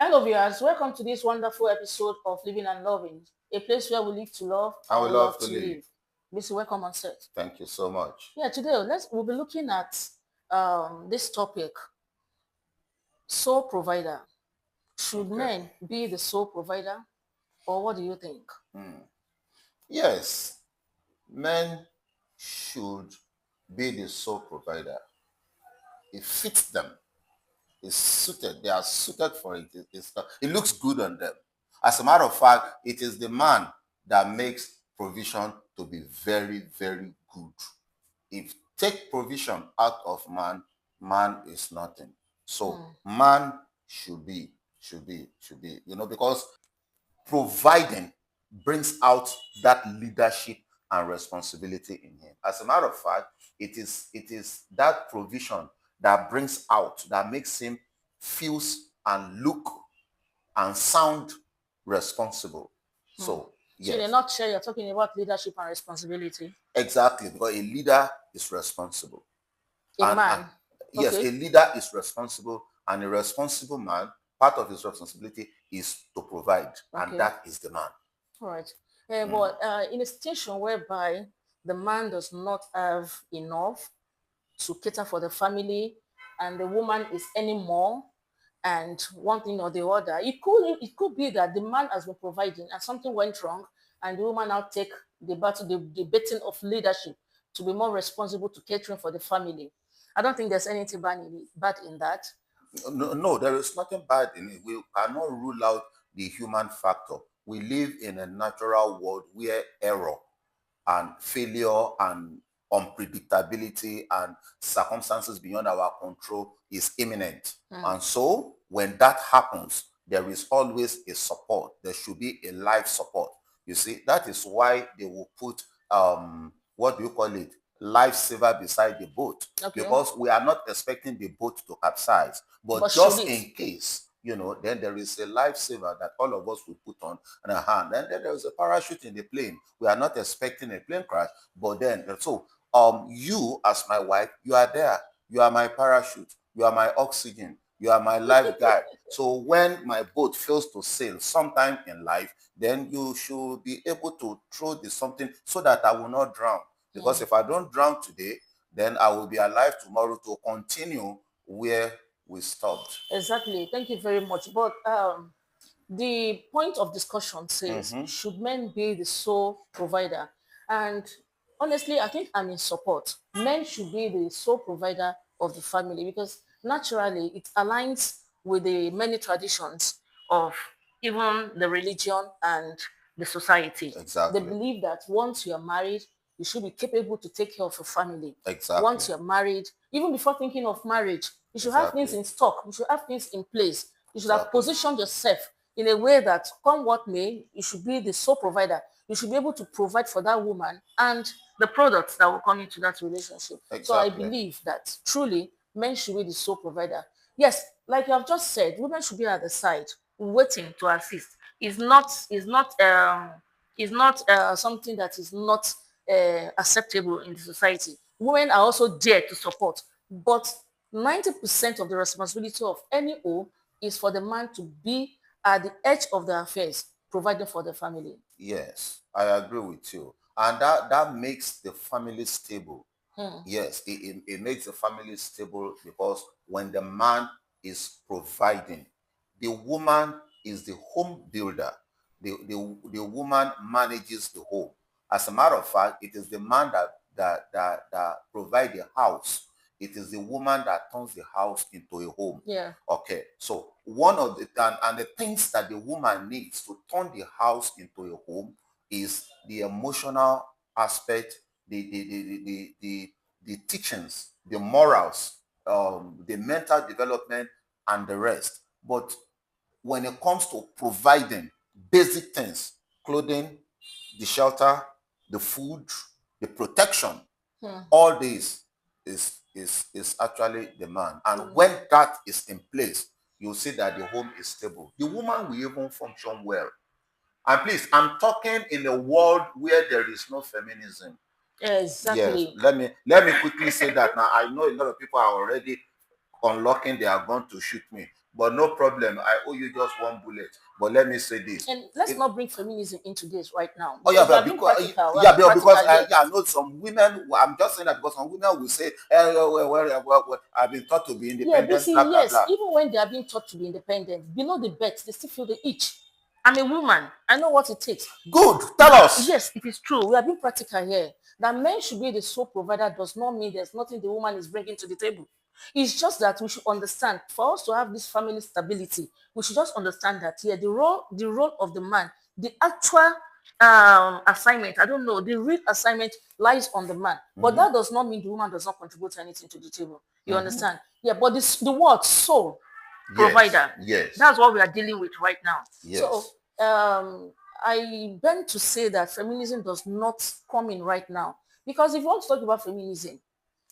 Hello, viewers. Welcome to this wonderful episode of Living and Loving, a place where we live to love I would and love love to to leave. live. Miss, welcome on set. Thank you so much. Yeah, today we'll be looking at this topic: sole provider. Should Okay. men be the sole provider, or what do you think? Yes, men should be the sole provider. It fits them. It's suited. They are suited for it. It looks good on them. As a matter of fact, it is the man that makes provision to be very, very good. If take provision out of man, man is nothing. So man should be, because providing brings out that leadership and responsibility in him. As a matter of fact, it is that provision that brings out, that makes him feels and look and sound responsible. So So, in a yes, nutshell, you're talking about leadership and responsibility. exactly, because a leader is responsible. A And man, yes, a okay, leader is responsible, and a responsible man, part of his responsibility is to provide, and okay, that is the man. all right. But in a situation whereby the man does not have enough to cater for the family and the woman is earning more and one thing or the other, it could be that the man has been providing and something went wrong and the woman now take the battle, the baton of leadership to be more responsible to catering for the family. I don't think there's anything bad in that. No, no, there is nothing bad in it. We cannot rule out the human factor. We live in a natural world where error and failure and unpredictability and circumstances beyond our control is imminent. And so when that happens, there is always a support. There should be a life support. You see, that is why they will put what do you call it? Lifesaver beside the boat. Okay, Because we are not expecting the boat to capsize. but But should just it? in case, then there is a lifesaver that all of us will put on a hand. And then there is a parachute in the plane. We are not expecting a plane crash, but then so you as my wife, you are there. You are my parachute. You are my oxygen. You are my lifeguard. So when my boat fails to sail sometime in life, then you should be able to throw the something so that I will not drown. Because if I don't drown today, then I will be alive tomorrow to continue where we stopped. Exactly. Thank you very much. But the point of discussion says, should men be the sole provider? And honestly, I think I'm in support. Men should be the sole provider of the family because naturally it aligns with the many traditions of even the religion and the society. They Exactly. believe that once you are married, you should be capable to take care of your family. Exactly. Once you're married, even before thinking of marriage, you should have things Exactly. in stock. You should have things in place. You should have Exactly. positioned yourself in a way that, come what may, you should be the sole provider. You should be able to provide for that woman and the products that will come into that relationship. So I Exactly. believe that truly men should be the sole provider. Yes, like you have just said, women should be at the side, waiting to assist. Is not something that is not acceptable in the society. Women are also there to support, but 90% of the responsibility of any home is for the man to be at the edge of the affairs, providing for the family. Yes, I agree with you. And that makes the family stable. Yes, it makes the family stable because when the man is providing, the woman is the home builder. The woman manages the home. As a matter of fact, it is the man that provide the house. It is the woman that turns the house into a home. Yeah. Okay, so one of and the things that the woman needs to turn the house into a home is the emotional aspect, the teachings, the morals, the mental development, and the rest. But when it comes to providing basic things, clothing, the shelter, the food, the protection, all this is actually the man. And when that is in place, you'll see that the home is stable. The woman will even function well. And please, I'm talking in a world where there is no feminism. Yes, Exactly. let me quickly say that now. I know a lot of people are already unlocking their gun to shoot me. but no problem. I owe you just one bullet. But let me say this. And let's not bring feminism into this right now, Oh yeah, because we are but being because practical. We are yeah, being because practical here. yeah, I know some women. I'm just saying that because some women will say, well, I've been taught to be Yeah, but independent, see, blah blah yes, blah. even when they are being taught to be independent, below the belt, they still feel the itch. I'm a woman. I know what it takes. Good. Tell us. Yes, it is true. We are being practical here. That men should be the sole provider does not mean there's nothing the woman is bringing to the table. It's just that we should understand, for us to have this family stability, we should just understand that, yeah, the role of the man, the actual assignment, I don't know, the real assignment lies on the man. But that does not mean the woman does not contribute anything to the table. You understand? Yeah, but the word soul provider, Yes. that's what we are dealing with right now. Yes. So I beg to say that feminism does not come in right now, because if you want to talk about feminism,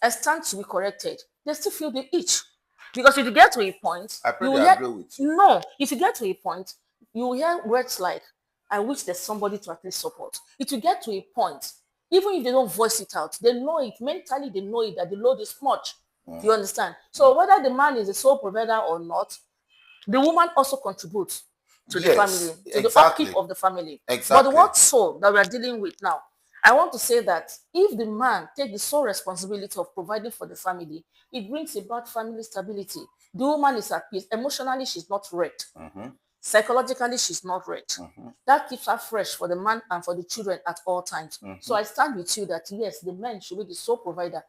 I stand to be corrected. They still feel the itch, because if you get to a point, I you pretty will hear agree with you. no. If you get to a point, you will hear words like, "I wish there's somebody to at least support." It will get to a point, even if they don't voice it out, they know it mentally. They know it that the load is much. You understand? So whether the man is a sole provider or not, the woman also contributes to the Yes, family, to the exactly. upkeep of the family. But the Exactly. word soul that we are dealing with now, I want to say that if the man take the sole responsibility of providing for the family, it brings about family stability. The woman is at peace. Emotionally, she's not wrecked. Psychologically, she's not wrecked. That keeps her fresh for the man and for the children at all times. So I stand with you that yes, the men should be the sole provider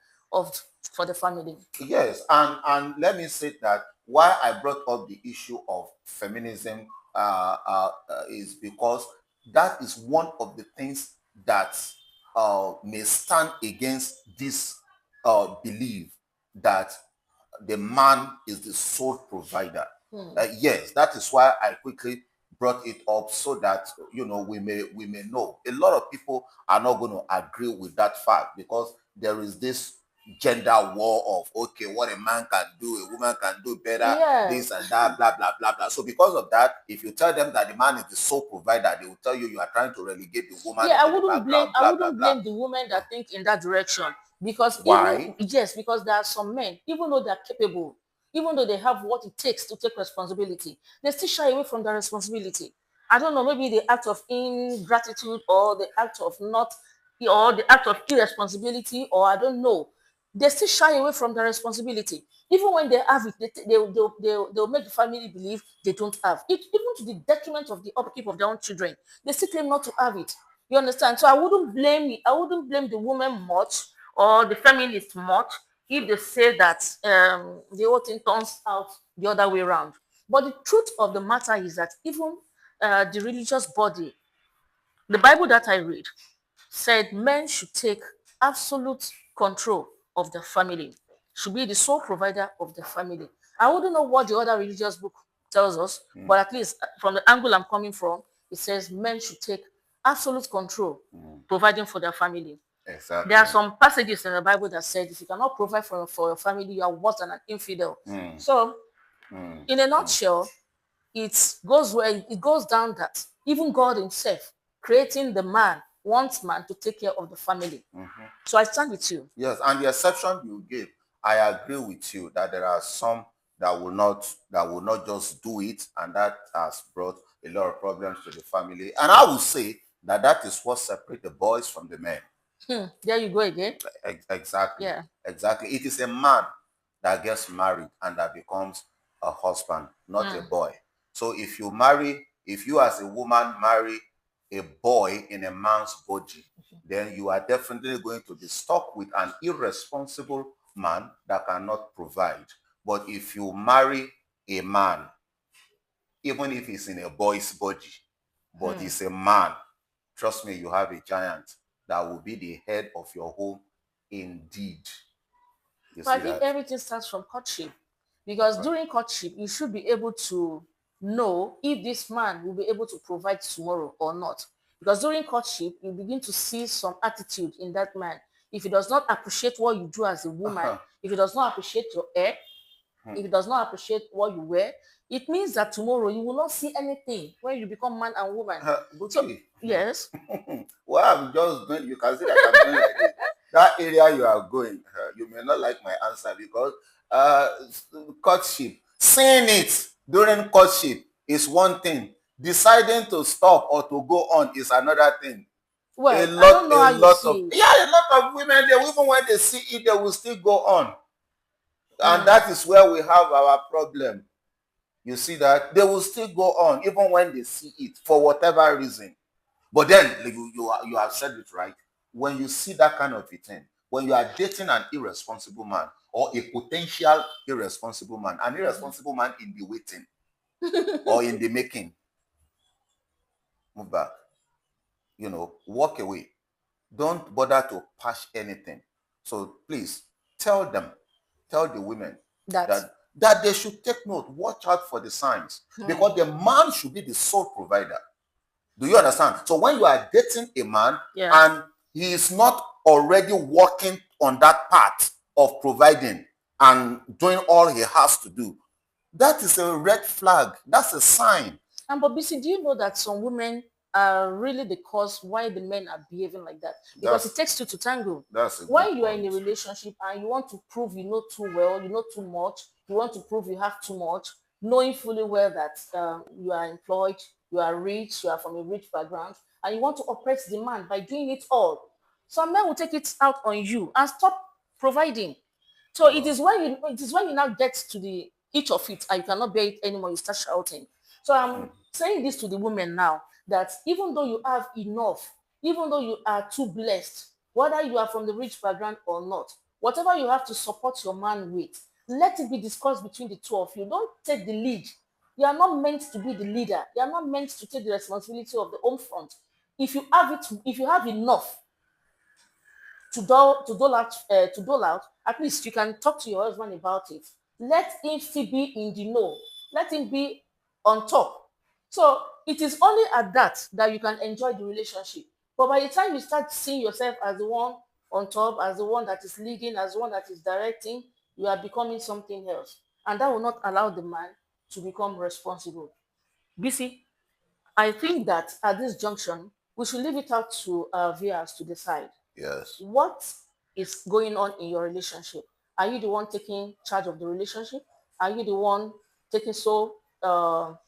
for the family. Yes, and let me say that why I brought up the issue of feminism is because that is one of the things that may stand against this belief that the man is the sole provider. Yes, that is why I quickly brought it up so that we may know. A lot of people are not going to agree with that fact because there is this gender war of okay, what a man can do, a woman can do better, Yes. this and that, blah blah blah blah. So because of that, if you tell them that the man is the sole provider, they will tell you are trying to relegate the woman Yeah, I into the wouldn't blame background, I blah blah wouldn't blah. blame the women that think in that direction, because Why? because there are some men, even though they're capable, even though they have what it takes to take responsibility, they still shy away from their responsibility. I don't know, maybe the act of ingratitude or the act of not or the act of irresponsibility, or I don't know. They still shy away from their responsibility. Even when they have it, they'll make the family believe they don't have it, even to the detriment of the upkeep of their own children. They still claim not to have it. You understand? So I wouldn't blame the woman much or the feminist much if they say that the whole thing turns out the other way around. But the truth of the matter is that even the religious body, the Bible that I read, said men should take absolute control of the family, should be the sole provider of the family. I wouldn't know what the other religious book tells us, but at least from the angle I'm coming from, it says men should take absolute control, providing for their family. Exactly. There are some passages in the Bible that said if you cannot provide for your family, you are worse than an infidel. So, in a nutshell, it goes down that even God Himself, creating the man, wants man to take care of the family. So I stand with you. Yes, and the exception you gave, I agree with you that there are some that will not just do it, and that has brought a lot of problems to the family. And I would say that that is what separates the boys from the men. There you go again. Exactly. Yeah. Exactly. It is a man that gets married and that becomes a husband, not a boy. So if you as a woman marry a boy in a man's body, then you are definitely going to be stuck with an irresponsible man that cannot provide. But if you marry a man, even if he's in a boy's body, but he's a man, trust me, you have a giant that will be the head of your home indeed. You But I see think that? everything starts from courtship, because during courtship, you should be able to know if this man will be able to provide tomorrow or not. Because during courtship, you begin to see some attitude in that man. If he does not appreciate what you do as a woman, if he does not appreciate your hair, if he does not appreciate what you wear, it means that tomorrow you will not see anything when you become man and woman. So, Buki, yes. well, I'm just going, you can see that I'm going like this. That area you are going, you may not like my answer because courtship, seeing it, During courtship is one thing. Deciding to stop or to go on is another thing. Well, I don't know how you see it. Yeah, a lot of women, even when they see it, they will still go on. And Mm. that is where we have our problem. You see that? They will still go on even when they see it for whatever reason. But then you have said it right. When you see that kind of a thing, when you are dating an irresponsible man or a potential irresponsible man, an irresponsible man in the waiting or in the making, move back. You know, walk away. Don't bother to patch anything. So please tell them, tell the women that they should take note, watch out for the signs, because the man should be the sole provider. Do you understand? So when you are dating a man and he is not already working on that part of providing and doing all he has to do, that is a red flag. That's a sign. And but BC, do you know that some women are really the cause why the men are behaving like that? Because it takes two to tango. When you are in a relationship and you want to prove you know too well, you know too much, you want to prove you have too much, knowing fully well that you are employed, you are rich, you are from a rich background, and you want to oppress the man by doing it all. Some men will take it out on you and stop providing. So it is when you now get to the each of it and you cannot bear it anymore, you start shouting. So I'm saying this to the women now, that even though you have enough, even though you are too blessed, whether you are from the rich background or not, whatever you have to support your man with, let it be discussed between the two of you. Don't take the lead. You are not meant to be the leader. You are not meant to take the responsibility of the home front. If you have enough to dole out, at least you can talk to your husband about it. Let him still be in the know. Let him be on top. So it is only at that you can enjoy the relationship. But by the time you start seeing yourself as the one on top, as the one that is leading, as the one that is directing, you are becoming something else. And that will not allow the man to become responsible. BC, I think that at this junction, we should leave it out to our viewers to decide. Yes. What is going on in your relationship? Are you the one taking charge of the relationship? Are you the one taking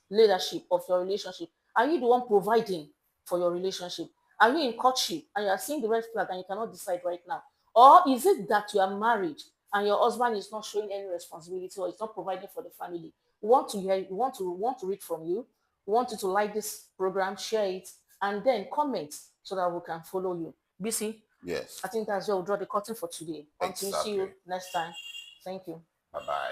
leadership of your relationship? Are you the one providing for your relationship? Are you in courtship and you are seeing the red flag and you cannot decide right now? Or is it that you are married and your husband is not showing any responsibility or is not providing for the family? We want to hear, we want to read from you. We want you to like this program, share it, and then comment so that we can follow you. BC, yes, I think that's where we'll draw the curtain for today. Until we see you next time. Thank you. Bye-bye.